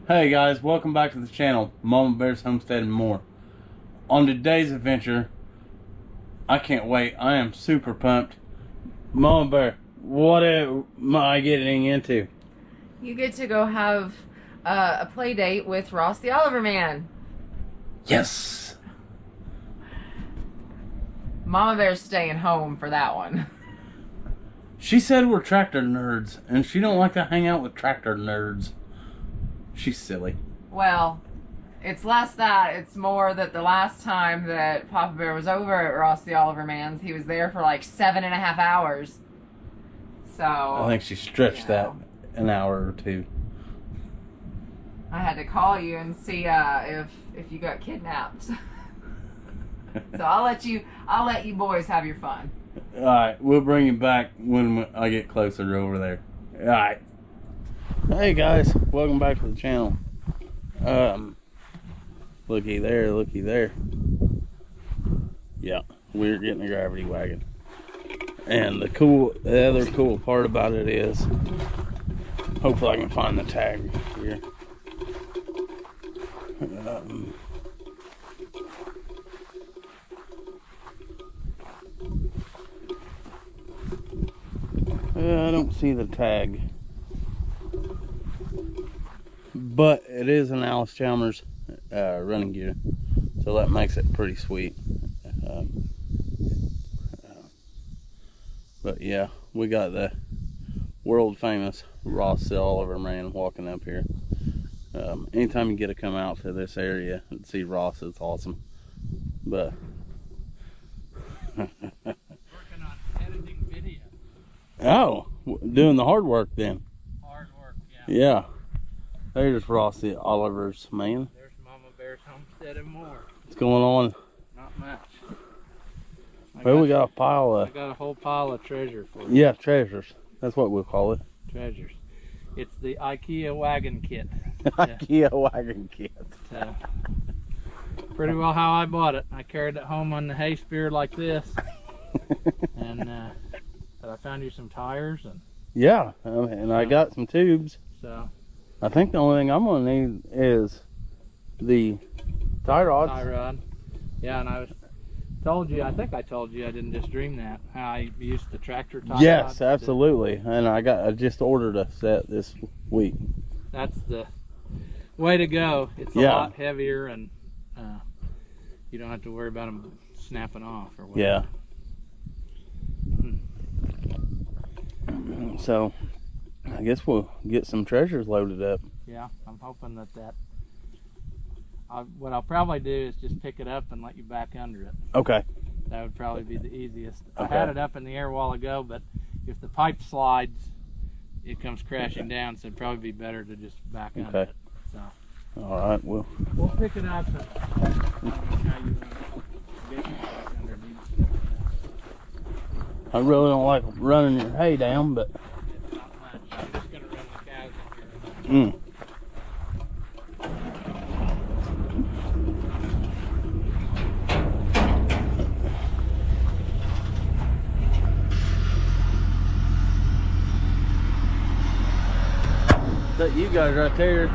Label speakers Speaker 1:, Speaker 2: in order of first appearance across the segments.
Speaker 1: Hey guys, welcome back to the channel, Mama Bear's Homestead and More. On today's adventure, I can't wait. I am super pumped. Mama Bear, what am I getting into?
Speaker 2: You get to go have a play date with Ross the Oliver Man.
Speaker 1: Yes!
Speaker 2: Mama Bear's staying home for that one.
Speaker 1: She said we're tractor nerds, and she don't like to hang out with tractor nerds. She's silly.
Speaker 2: Well, it's less that. It's more that the last time that Papa Bear was over at Ross the Oliver Man's, he was there for like 7.5 hours. So
Speaker 1: I think she stretched that an hour or two.
Speaker 2: I had to call you and see if you got kidnapped. So I'll let you boys have your fun.
Speaker 1: Alright, we'll bring you back when I get closer over there. Alright. Hey guys, welcome back to the channel. Looky there. Yeah, we're getting a gravity wagon. And the other cool part about it is, hopefully I can find the tag here. I don't see the tag. But it is an Alice Chalmers running gear, so that makes it pretty sweet. But yeah, we got the world famous Ross the Oliver Man walking up here. Anytime you get to come out to this area and see Ross, it's awesome. But
Speaker 3: Working on editing video.
Speaker 1: oh, doing the hard work then.
Speaker 3: Hard work, yeah.
Speaker 1: Yeah. There's Ross the Oliver's Man.
Speaker 3: There's Mama Bear's Homestead and More.
Speaker 1: What's going on?
Speaker 3: Not much.
Speaker 1: Well, we got a pile
Speaker 3: I
Speaker 1: of...
Speaker 3: got a whole pile of treasure for you.
Speaker 1: Yeah, treasures. That's what we'll call it.
Speaker 3: Treasures. It's the Ikea Wagon kit.
Speaker 1: Ikea wagon kit.
Speaker 3: Pretty well how I bought it. I carried it home on the hay spear like this. And but I found you some tires and
Speaker 1: Yeah, and I got some tubes.
Speaker 3: so
Speaker 1: I think the only thing I'm gonna need is the tie rods.
Speaker 3: tie rod. Yeah, and I think I told you I didn't just dream that. How I used the tractor tie
Speaker 1: Yes,
Speaker 3: rods
Speaker 1: absolutely. And I just ordered a set this week.
Speaker 3: That's the way to go. It's a lot heavier and you don't have to worry about them snapping off or whatever.
Speaker 1: Yeah. So I guess we'll get some treasures loaded up.
Speaker 3: Yeah, I'm hoping that what I'll probably do is just pick it up and let you back under it.
Speaker 1: Okay.
Speaker 3: That would probably be the easiest.
Speaker 1: Okay.
Speaker 3: I had it up in the air a while ago, but if the pipe slides, it comes crashing down, so it'd probably be better to just back under it. So.
Speaker 1: All right. Well,
Speaker 3: We'll pick it up and how you get it back underneath.
Speaker 1: I really don't like running your hay down, but.
Speaker 3: It's not much. I'm just going to run the cows in here.
Speaker 1: Is that you guys right there?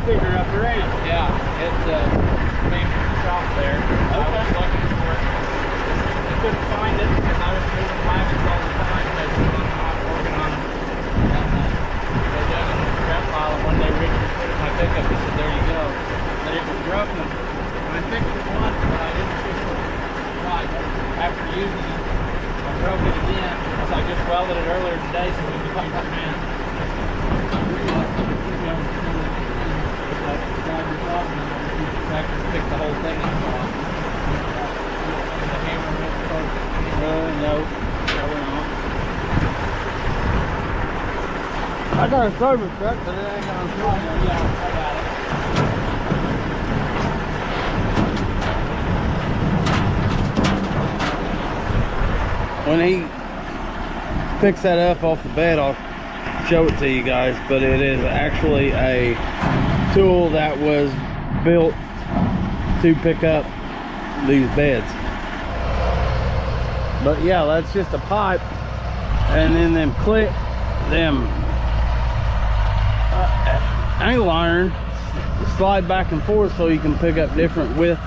Speaker 1: sticker up your end.
Speaker 3: Yeah, it's main shop there. I was looking for it. I couldn't find it because I was moving wagons all the time. I was not working on them. And they dug in the scrap pile, and one day Rick put it in my pickup. He said, "There you go." But it was broken. And I fixed it once, but I didn't fix it right. After using it, I broke it again. So I just welded it earlier today so we could keep it man. Pick the whole thing up off. The hammer went close.
Speaker 1: No, probably not. I got a service truck, but it ain't gonna
Speaker 3: Oh, yeah, I got it.
Speaker 1: When he picks that up off the bed, I'll show it to you guys, but it is actually a tool that was built to pick up these beds. But yeah, that's just a pipe, and then them angle iron slide back and forth so you can pick up different width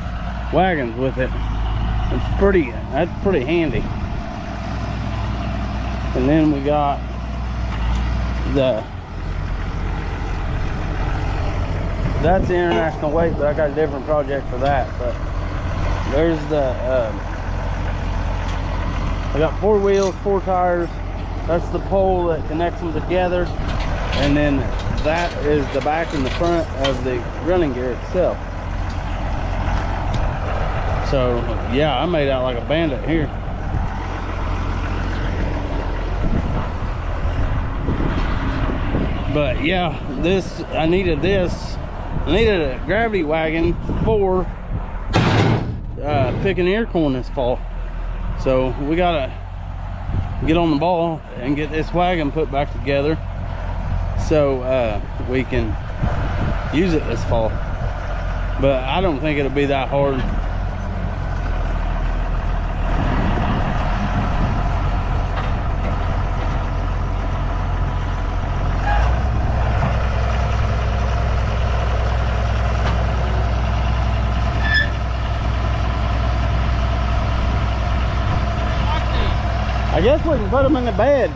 Speaker 1: wagons with it. That's pretty handy. And then we got that's the international weight, but I got a different project for that. But there's I got 4 wheels, 4 tires. That's the pole that connects them together, and then that is the back and the front of the running gear itself. So yeah, I made out like a bandit here. But yeah, I needed a gravity wagon for picking air corn this fall. So we gotta get on the ball and get this wagon put back together so we can use it this fall. But I don't think it'll be that hard. I guess we can put them in the bed.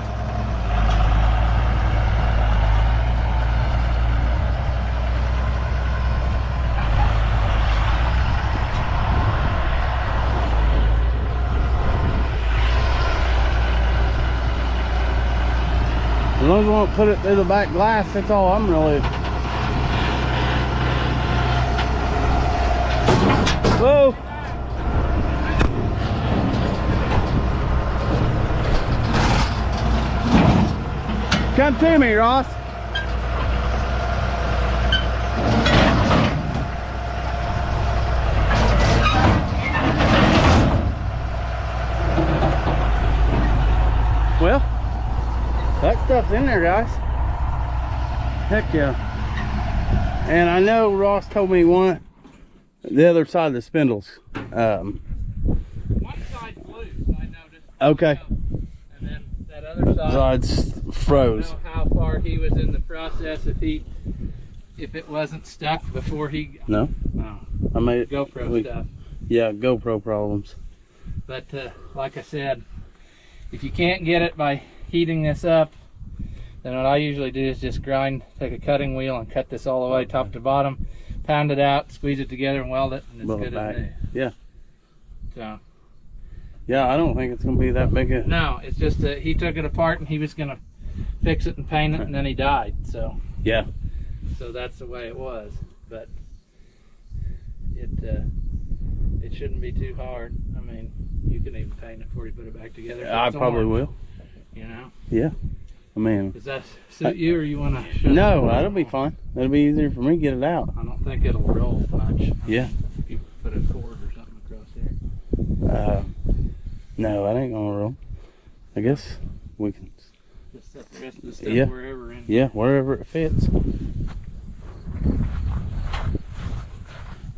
Speaker 1: As long as we won't put it through the back glass, that's all I'm really. Whoa! Come to me, Ross. Well, that stuff's in there, guys. Heck yeah. And I know Ross told me the other side of the spindles.
Speaker 3: One side's loose, I noticed.
Speaker 1: Okay.
Speaker 3: And then that other
Speaker 1: Side's froze.
Speaker 3: I don't know how far he was in the process, if it wasn't stuck before he.
Speaker 1: No.
Speaker 3: No.
Speaker 1: I made it.
Speaker 3: GoPro stuff.
Speaker 1: Yeah, GoPro problems.
Speaker 3: But like I said, if you can't get it by heating this up, then what I usually do is just take a cutting wheel and cut this all the way top to bottom, pound it out, squeeze it together and weld it, and it's good as new.
Speaker 1: Yeah.
Speaker 3: So.
Speaker 1: Yeah, I don't think it's gonna be that big a.
Speaker 3: No, it's just that he took it apart and he was gonna fix it and paint it, and then he died. So.
Speaker 1: Yeah.
Speaker 3: So that's the way it was, but it shouldn't be too hard. I mean, you can even paint it before you put it back together.
Speaker 1: I probably will.
Speaker 3: You know.
Speaker 1: Yeah. I mean.
Speaker 3: Does that suit you, or you want to?
Speaker 1: No, that'll be fine. It'll be easier for me to get it out.
Speaker 3: I don't think it'll roll much.
Speaker 1: Yeah.
Speaker 3: If you put a cord or something across there.
Speaker 1: No, that ain't gonna roll. I guess we can.
Speaker 3: Just set the rest of the stuff wherever in.
Speaker 1: Yeah, wherever it fits.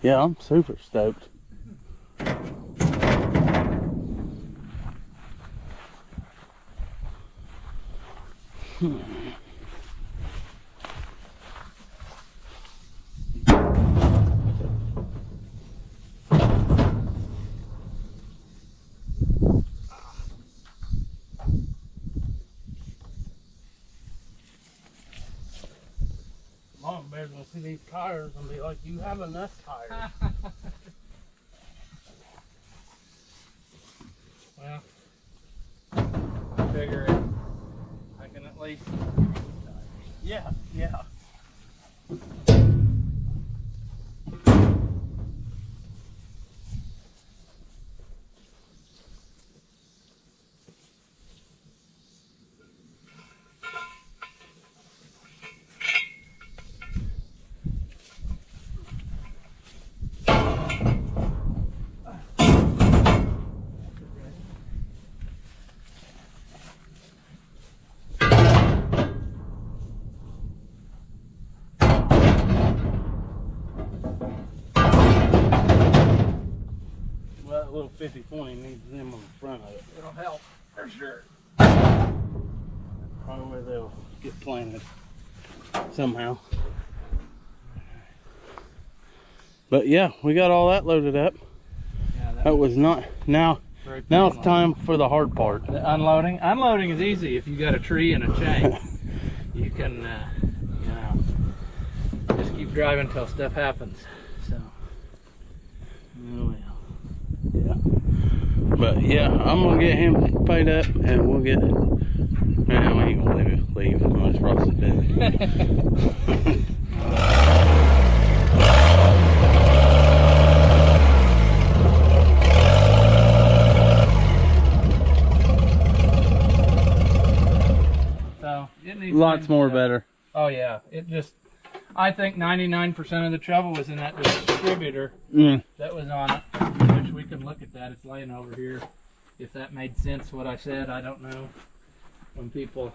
Speaker 1: Yeah, I'm super stoked.
Speaker 3: to these tires and be like, you have enough tires. Well, I figure I can at least.
Speaker 1: Yeah, yeah. Well, that little 50-20 needs them on the front of it.
Speaker 3: It'll help for sure.
Speaker 1: Probably where they'll get planted somehow. But yeah, we got all that loaded up.
Speaker 3: Yeah,
Speaker 1: That was not now. Now it's time for the hard part.
Speaker 3: The unloading. Unloading is easy if you got a tree and a chain. You can, you know, just keep driving until stuff happens. So, oh well.
Speaker 1: Yeah. But yeah, I'm gonna get him paid up, and we'll get. Man, we ain't gonna leave unless Ross is busy.
Speaker 3: So it needs
Speaker 1: Lots more better.
Speaker 3: Oh yeah, it just. I think 99% of the trouble was in that distributor that was on it. Which we can look at that. It's laying over here. If that made sense, what I said, I don't know. When people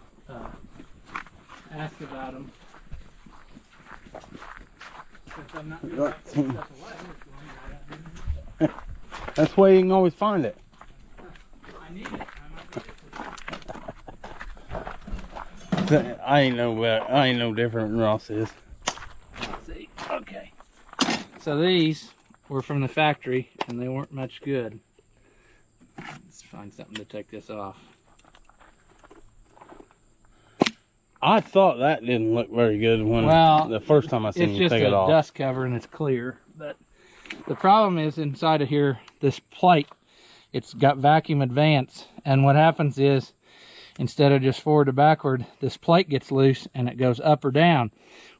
Speaker 3: ask about them, since I'm not going to put stuff away, which one?
Speaker 1: That's why you can always find it.
Speaker 3: I need it. I might get it.
Speaker 1: I ain't no different than Ross is.
Speaker 3: Let's see. Okay. So these were from the factory, and they weren't much good. Let's find something to take this off.
Speaker 1: I thought that didn't look very good when the first time I seen you take it
Speaker 3: It's just
Speaker 1: off.
Speaker 3: a dust cover and it's clear. But the problem is inside of here, this plate, it's got vacuum advance. And what happens is, instead of just forward to backward, this plate gets loose and it goes up or down.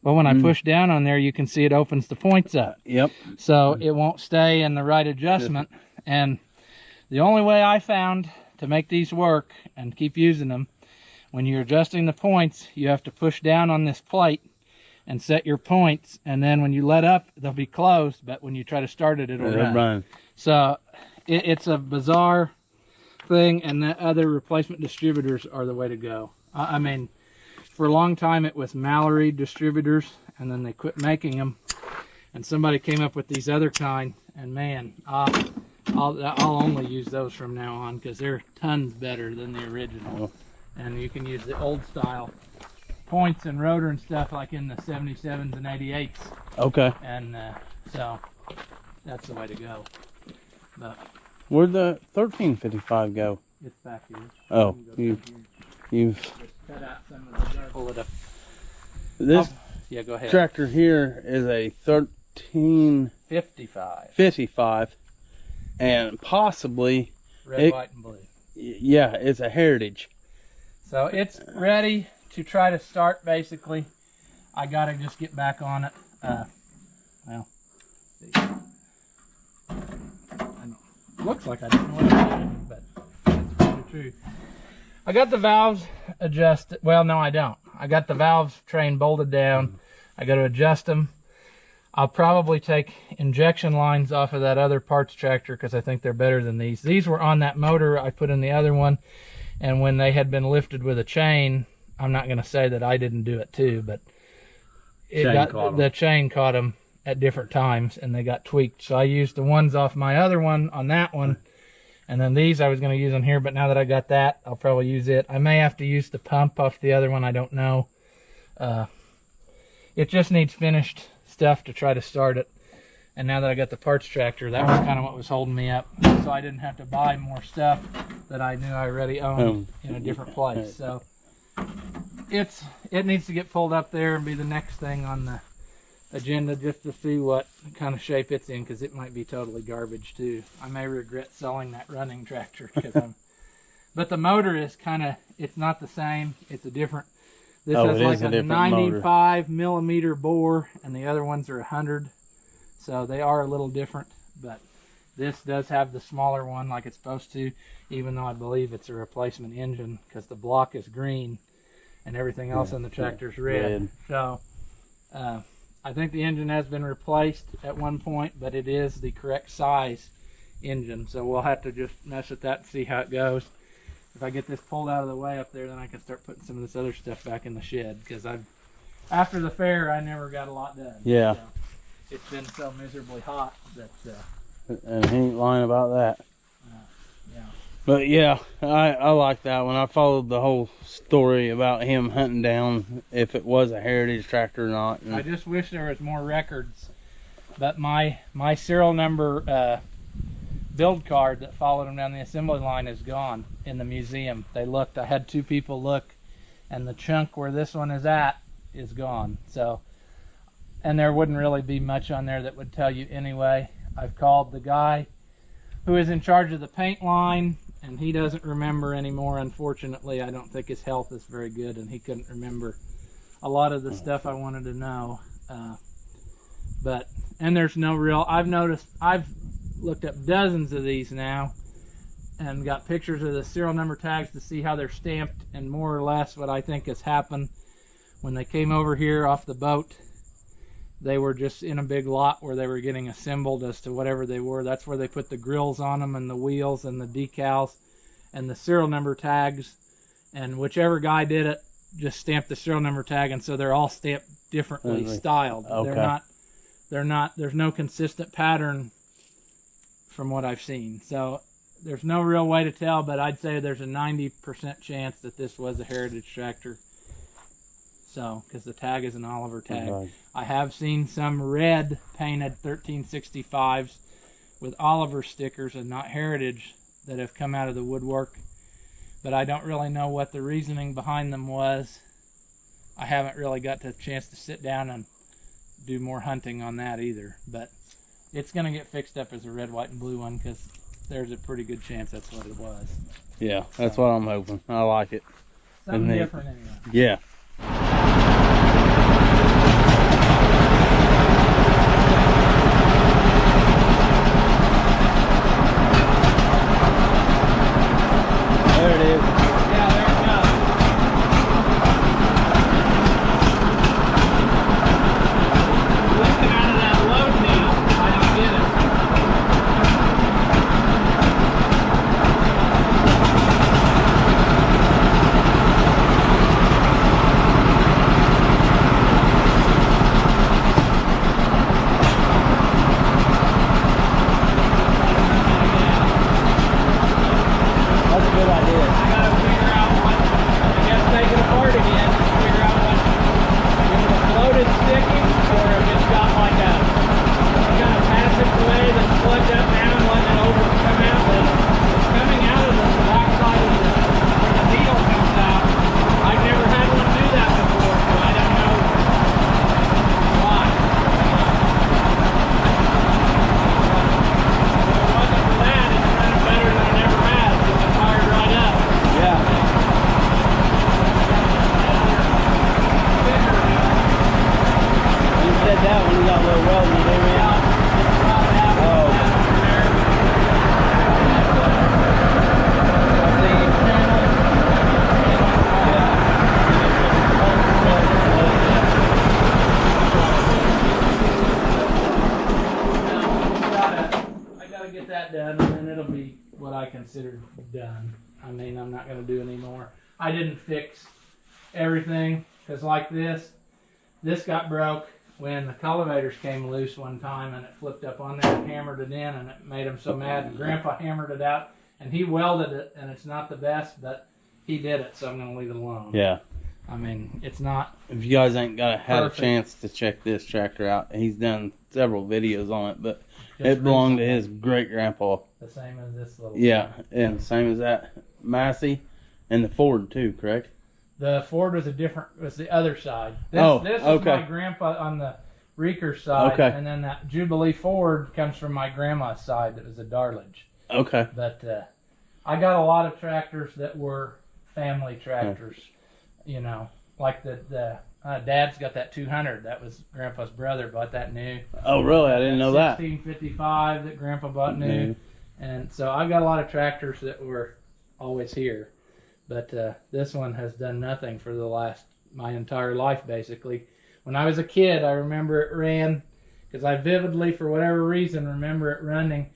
Speaker 3: Well, when I push down on there, you can see it opens the points up.
Speaker 1: Yep.
Speaker 3: So it won't stay in the right adjustment. And the only way I found to make these work and keep using them, when you're adjusting the points, you have to push down on this plate and set your points. And then when you let up, they'll be closed. But when you try to start it, it'll run. So it's a bizarre thing. And the other replacement distributors are the way to go. I mean, for a long time, it was Mallory distributors. And then they quit making them. And somebody came up with these other kind. And man, I'll only use those from now on because they're tons better than the original. And you can use the old style points and rotor and stuff like in the 77s and 88s.
Speaker 1: Okay.
Speaker 3: And so that's the way to go. But
Speaker 1: Where'd the 1355 go?
Speaker 3: it's back here.
Speaker 1: Oh,
Speaker 3: You
Speaker 1: you've
Speaker 3: just cut out some of the dirt. Pull it up.
Speaker 1: this
Speaker 3: Yeah, go ahead.
Speaker 1: tractor here is a 1355
Speaker 3: 55.
Speaker 1: and possibly
Speaker 3: Red, white, and blue.
Speaker 1: yeah, it's a heritage.
Speaker 3: So it's ready to try to start, basically. I got to just get back on it. Well, see. Looks like I don't know what I'm doing, but that's probably true. I got the valves adjusted. Well, no, I don't. I got the valve train bolted down. I got to adjust them. I'll probably take injection lines off of that other parts tractor because I think they're better than these. These were on that motor I put in the other one. And when they had been lifted with a chain, I'm not going to say that I didn't do it too, but the chain caught them at different times and they got tweaked. So I used the ones off my other one on that one. And then these I was going to use on here, but now that I got that, I'll probably use it. I may have to use the pump off the other one. I don't know. It just needs finished stuff to try to start it. And now that I got the parts tractor, that was kind of what was holding me up. So I didn't have to buy more stuff that I knew I already owned in a different place. So it needs to get pulled up there and be the next thing on the agenda just to see what kind of shape it's in, because it might be totally garbage too. I may regret selling that running tractor because but the motor is kind of, it's not the same. It's a different. This has like a 95 millimeter bore, and the other ones are 100. So they are a little different, but this does have the smaller one like it's supposed to, even though I believe it's a replacement engine because the block is green and everything else in the tractor is red. So I think the engine has been replaced at one point, but it is the correct size engine. So we'll have to just mess with that and see how it goes. If I get this pulled out of the way up there, then I can start putting some of this other stuff back in the shed, because after the fair I never got a lot done.
Speaker 1: Yeah.
Speaker 3: So it's been so miserably hot that
Speaker 1: and he ain't lying about that.
Speaker 3: yeah.
Speaker 1: But yeah, I like that one. I followed the whole story about him hunting down if it was a heritage tractor or not. And
Speaker 3: I just wish there was more records. But my serial number build card that followed him down the assembly line is gone in the museum. They looked. I had 2 people look, and the chunk where this one is at is gone. So, and there wouldn't really be much on there that would tell you anyway. I've called the guy who is in charge of the paint line, and he doesn't remember anymore. Unfortunately, I don't think his health is very good, and he couldn't remember a lot of the stuff I wanted to know. And there's no real, I've looked up dozens of these now and got pictures of the serial number tags to see how they're stamped, and more or less what I think has happened when they came over here off the boat. They were just in a big lot where they were getting assembled as to whatever they were. That's where they put the grills on them and the wheels and the decals and the serial number tags. And whichever guy did it just stamped the serial number tag, and so they're all stamped differently styled.
Speaker 1: Okay.
Speaker 3: They're not, there's no consistent pattern from what I've seen. So there's no real way to tell, but I'd say there's a 90% chance that this was a heritage tractor. So, because the tag is an Oliver tag.
Speaker 1: Okay.
Speaker 3: I have seen some red painted 1365s with Oliver stickers and not heritage that have come out of the woodwork, but I don't really know what the reasoning behind them was. I haven't really got the chance to sit down and do more hunting on that either, but it's going to get fixed up as a red, white, and blue one, because there's a pretty good chance that's what it was.
Speaker 1: Yeah, that's what I'm hoping. I like it.
Speaker 3: Something different anyway.
Speaker 1: Yeah. There it is.
Speaker 3: Yeah, there it goes. Lifting out of that load now. I don't get it.
Speaker 1: That's a good idea.
Speaker 3: I gotta figure out what, I guess take it apart again, figure out what, if the float is sticking, or if it's got like a kind of passive way that's plugged up now and letting it over come out. But it's coming out of the back side of where the needle comes out. I've never had one do that before, so I don't know why. If it wasn't for that, it's running better than it ever has, because it fired right up.
Speaker 1: Yeah. You said that when you got a little welding to do, man. Oh.
Speaker 3: I gotta get that done, and then it'll be what I consider done. I mean, I'm not gonna do any more. I didn't fix everything, because like this got broke when the cultivators came loose one time, and it flipped up on there and hammered it in, and it made him so mad. And Grandpa hammered it out, and he welded it, and it's not the best, but he did it, so I'm gonna leave it alone.
Speaker 1: Yeah.
Speaker 3: I mean, it's not.
Speaker 1: If you guys ain't had
Speaker 3: Perfect.
Speaker 1: a chance to check this tractor out, he's done several videos on it, but
Speaker 3: just
Speaker 1: it belonged to
Speaker 3: recently.
Speaker 1: his great grandpa.
Speaker 3: The same as this little.
Speaker 1: Yeah, and same as that Massey and the Ford too, correct?
Speaker 3: The Ford was was the other side. This
Speaker 1: Oh,
Speaker 3: was
Speaker 1: okay.
Speaker 3: my grandpa on the Reeker's side,
Speaker 1: Okay.
Speaker 3: and then that Jubilee Ford comes from my grandma's side. That was a Darlage.
Speaker 1: Okay.
Speaker 3: But I got a lot of tractors that were family tractors. You know, like the Dad's got that 200. That was Grandpa's brother bought that new.
Speaker 1: Oh, really? I didn't know that.
Speaker 3: 1655 that Grandpa bought new. And so I've got a lot of tractors that were always here. But this one has done nothing for my entire life, basically. When I was a kid, I remember it ran, because I vividly, for whatever reason, remember it running.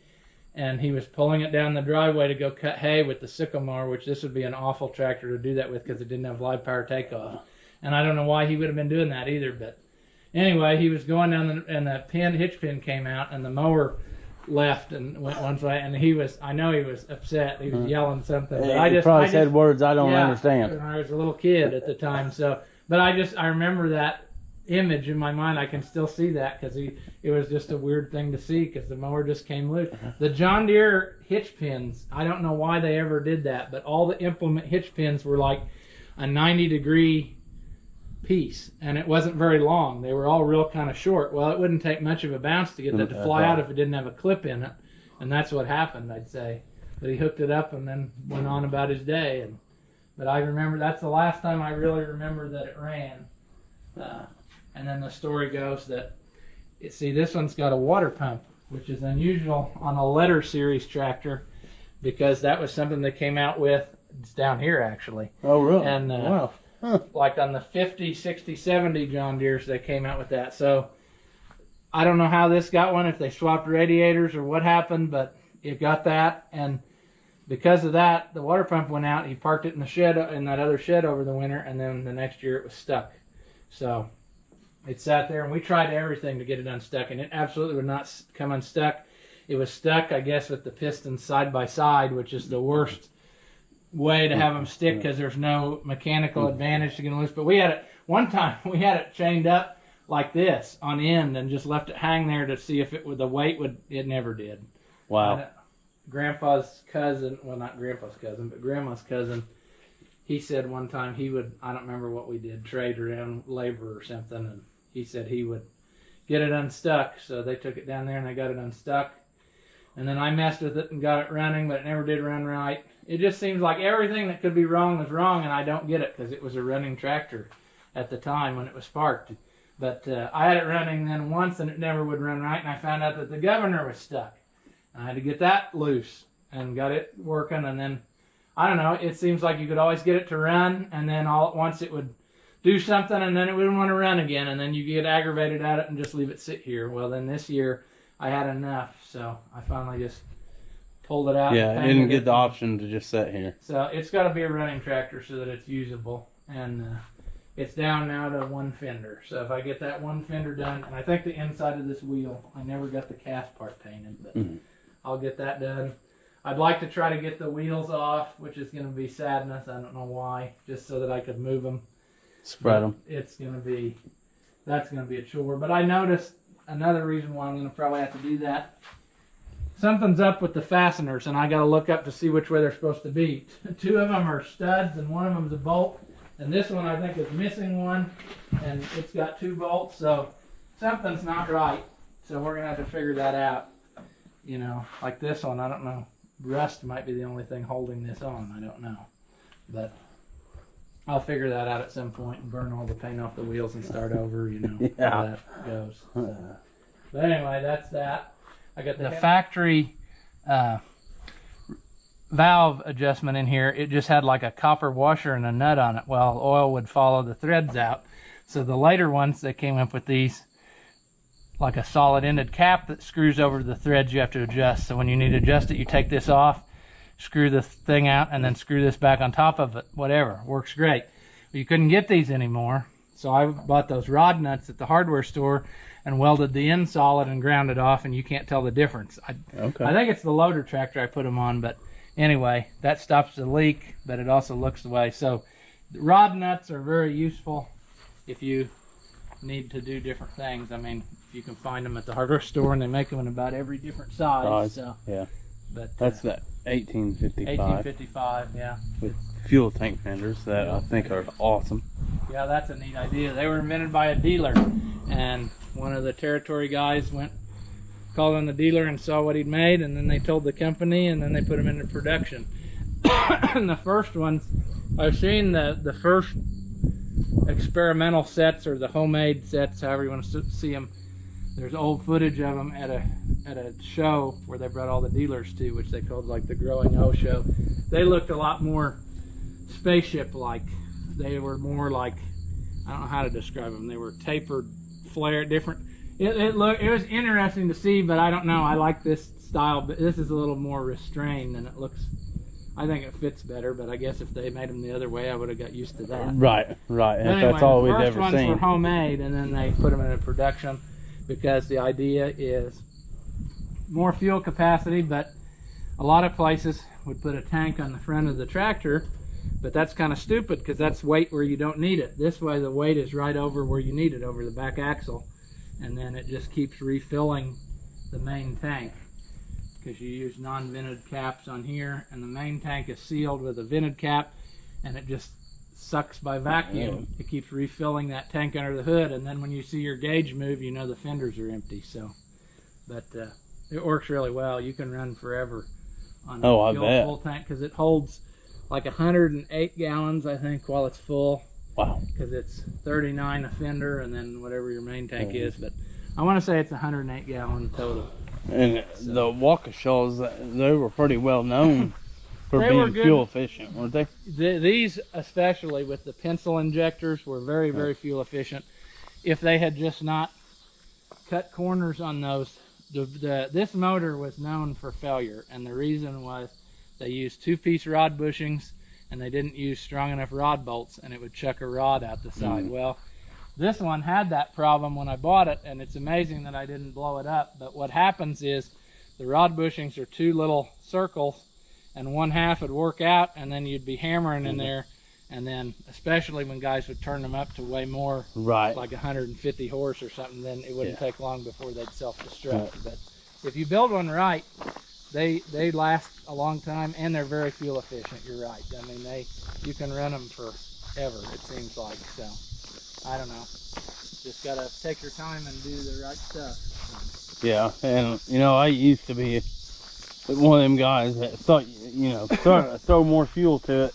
Speaker 3: And he was pulling it down the driveway to go cut hay with the sycamore, which this would be an awful tractor to do that with because it didn't have live power takeoff. And I don't know why he would have been doing that either. But anyway, he was going down and the hitch pin came out and the mower left and went one way. And I know he was upset. He was yelling something. But
Speaker 1: He probably said words I don't understand.
Speaker 3: And I was a little kid at the time. But I remember that image in my mind. I can still see that because it was just a weird thing to see because the mower just came loose. The John Deere hitch pins, I don't know why they ever did that, but all the implement hitch pins were like a 90-degree piece, and it wasn't very long. They were all real kind of short. Well, it wouldn't take much of a bounce to get that to fly out if it didn't have a clip in it, and that's what happened, I'd say. But he hooked it up and then went on about his day. But I remember that's the last time I really remember that it ran. And then the story goes that, this one's got a water pump, which is unusual on a letter series tractor because that was something they came out with. It's down here, actually.
Speaker 1: Oh, really?
Speaker 3: And
Speaker 1: wow. Huh.
Speaker 3: Like on the 50, 60, 70 John Deeres, they came out with that. So I don't know how this got one, if they swapped radiators or what happened, but it got that. And because of that, the water pump went out. He parked it in the shed, in that other shed over the winter, and then the next year it was stuck. So it sat there, and we tried everything to get it unstuck, and it absolutely would not come unstuck. It was stuck, I guess, with the pistons side by side, which is the worst way to have them stick because there's no mechanical advantage to get them loose. But one time we had it chained up like this on end and just left it hang there to see if the weight would. It never did.
Speaker 1: Wow.
Speaker 3: Grandpa's cousin, well, not Grandpa's cousin, but Grandma's cousin, he said one time he would, I don't remember what we did, trade around labor or something, and he said he would get it unstuck. So they took it down there and they got it unstuck. And then I messed with it and got it running, but it never did run right. It just seems like everything that could be wrong was wrong, and I don't get it because it was a running tractor at the time when it was parked. But I had it running then once and it never would run right, and I found out that the governor was stuck. I had to get that loose and got it working, and then, I don't know, it seems like you could always get it to run, and then all at once it would do something, and then it wouldn't want to run again, and then you get aggravated at it and just leave it sit here. Well, then this year I had enough, so I finally just pulled it out.
Speaker 1: Yeah, I didn't get the option to just sit here.
Speaker 3: So it's got to be a running tractor so that it's usable, and it's down now to one fender. So if I get that one fender done, and I think the inside of this wheel, I never got the cast part painted, but I'll get that done. I'd like to try to get the wheels off, which is going to be sadness. I don't know why, just so that I could move them.
Speaker 1: Spread them.
Speaker 3: That's going to be a chore. But I noticed another reason why I'm going to probably have to do that. Something's up with the fasteners, and I got to look up to see which way they're supposed to be. Two of them are studs, and one of them is a bolt. And this one I think is missing one, and it's got two bolts, so something's not right. So we're going to have to figure that out. You know, like this one, I don't know. Rust might be the only thing holding this on. I don't know. But I'll figure that out at some point and burn all the paint off the wheels and start over, you know, how that goes. But anyway, that's that. I got the factory valve adjustment in here. It just had like a copper washer and a nut on it. Well, oil would follow the threads out. So the later ones, they came up with these, like a solid ended cap that screws over the threads you have to adjust. So when you need to adjust it, you take this off, screw the thing out, and then screw this back on top of it. Whatever, works great. But you couldn't get these anymore, so I bought those rod nuts at the hardware store and welded the end solid and ground it off, and you can't tell the difference. I think it's the loader tractor I put them on, but anyway, that stops the leak, but it also looks the way. So rod nuts are very useful if you need to do different things. I mean, you can find them at the hardware store, and they make them in about every different size. So,
Speaker 1: yeah,
Speaker 3: but
Speaker 1: that's that 1855.
Speaker 3: 1855, yeah.
Speaker 1: With fuel tank fenders that I think are awesome.
Speaker 3: Yeah, that's a neat idea. They were invented by a dealer, and one of the territory guys called on the dealer and saw what he'd made, and then they told the company, and then they put them into production. And the first ones, I've seen the first experimental sets, or the homemade sets, however you want to see them. There's old footage of them at a show where they brought all the dealers to, which they called like the Growing O show. They looked a lot more spaceship-like. They were more like, I don't know how to describe them. They were tapered, flared, different. It was interesting to see, but I don't know. I like this style, but this is a little more restrained, and it looks. I think it fits better, but I guess if they made them the other way, I would have got used to that.
Speaker 1: Right, right.
Speaker 3: Anyway,
Speaker 1: That's all we've
Speaker 3: the
Speaker 1: ever
Speaker 3: first
Speaker 1: seen.
Speaker 3: ones were homemade, and then they put them into production because the idea is more fuel capacity, but a lot of places would put a tank on the front of the tractor, but that's kind of stupid because that's weight where you don't need it. This way the weight is right over where you need it, over the back axle, and then it just keeps refilling the main tank because you use non-vented caps on here, and the main tank is sealed with a vented cap, and it just sucks by vacuum. It keeps refilling that tank under the hood, and then when you see your gauge move, you know the fenders are empty. So, but it works really well. You can run forever on a full tank because it holds like 108 gallons, I think, while it's full.
Speaker 1: Wow.
Speaker 3: Because it's 39 a fender, and then whatever your main tank is. But I want to say it's 108 gallon total.
Speaker 1: And so, the Waukeshaws, they were pretty well known for being fuel efficient, weren't they?
Speaker 3: These, especially with the pencil injectors, were very, very fuel efficient. If they had just not cut corners on those, this motor was known for failure, and the reason was they used 2-piece rod bushings, and they didn't use strong enough rod bolts, and it would chuck a rod out the side. Well, this one had that problem when I bought it, and it's amazing that I didn't blow it up. But what happens is the rod bushings are 2 little circles, and one half would work out, and then you'd be hammering in there, and then especially when guys would turn them up to way more,
Speaker 1: right,
Speaker 3: like 150 horse or something, then it wouldn't take long before they'd self-destruct. But if you build one right, they last a long time, and they're very fuel efficient. You're right. I mean, you can run them forever, it seems like. So I don't know. Just gotta take your time and do the right stuff.
Speaker 1: Yeah, and you know, I used to be one of them guys that thought, you know, throw more fuel to it.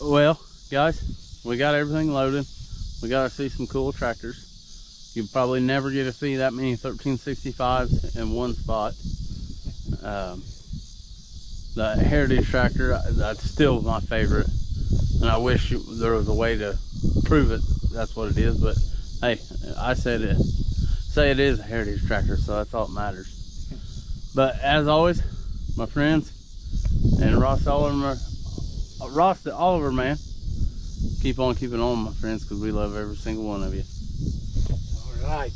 Speaker 1: Well, guys, we got everything loaded. We got to see some cool tractors. You probably never get to see that many 1365s in one spot. The Heritage tractor, that's still my favorite, and I wish there was a way to prove it that's what it is, but hey, I say it is a Heritage tractor, so that's all that matters. But as always, my friends, and Ross the Oliver man, keep on keeping on, my friends, because we love every single one of you.
Speaker 3: All right.